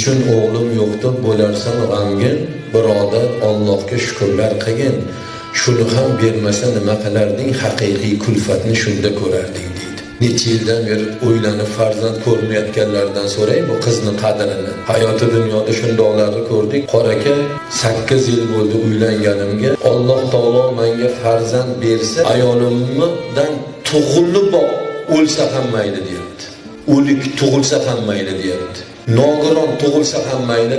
nechun o'g'lim yo'q deb bo'larsan g'amgin, birodar Allohga shukrlar qilgin. Shuni ham bermasa nima qilarding, haqiqiy kulfatni shunda ko'rarding deydi. Necha yildan beri o'ylanib farzand ko'rmayotganlardan so'ray bu qizni qadrini. Hayoti dunyoda shundoqlarni ko'rdik. Qoraka 8 yil bo'ldi uylanganimga. Alloh taolo menga farzand bersa, ayolimdan tug'ilib o'lsa ham mayli deyapti. O'lik tug'ilsa ham mayli deyapti. Nogiron tug'ilsa ham mayli,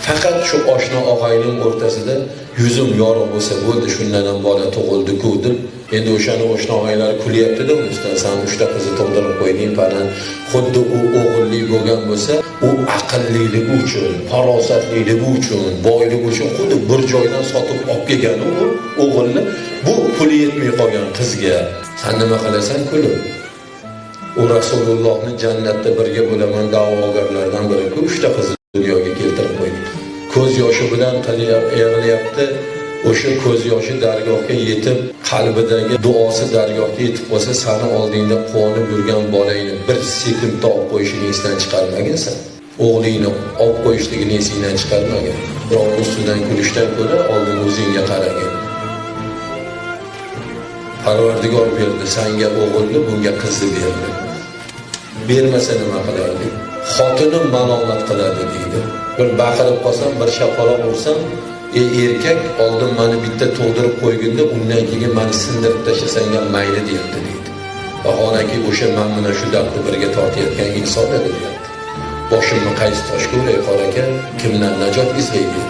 faqat shu oshna og'ayning o'rtasida yuzim yorug' bo'lsa bo'ldi, shundan ham bola tug'ildi-ku deb. Endi o'shani oshna og'aylar kulyapti-da, ustidan san 3 ta qizni tug'dirib qo'yding, faran. Xuddi u o'g'illik bo'lgan bo'lsa, u aqlliligi uchun, farosatliligi uchun, boyligi uchun xuddi bir joydan sotib olib kelgan u o'g'ilni, bu puli yetmay qolgan qizga sen nima qilasan kulib? O Rasulullohni jannatda birga bo'laman da'vogarlardan biri-ku, 3 ta qizni dunyoga keltirib qo'ydi. Ko'z yoshi bilan yig'layapti. O'sha ko'z yoshi dargohga yetib, qalbidagi duosi dargohga yetib qolsa, seni oldingda quvonib yurgan bolangni bir sekundda olib qo'yishini esdan chiqarmagansan. O'g'lingni olib qo'yishligini esingdan chiqarmagan. Biroq ustidan kulishdan ko'ra oldin o'zingga qaragin. Parvardigor berdi, senga o'g'ilni, bunga qizni berdi. Bermasa nima qilardi? Xotinim malomat qiladi deydi. Bir baqirib qolsam, bir shapaloq ursam, erkak oldin meni bitta tug'dirib qo'yganda, undan keyin meni sindirib tashlasanga mayli deyapti deydi. Vaholanki o'sha men mana shu dardni birga tortayotgan inson edi deyapti. Boshimni qaysi toshga uray qor aka, kimdan najot izlaydi?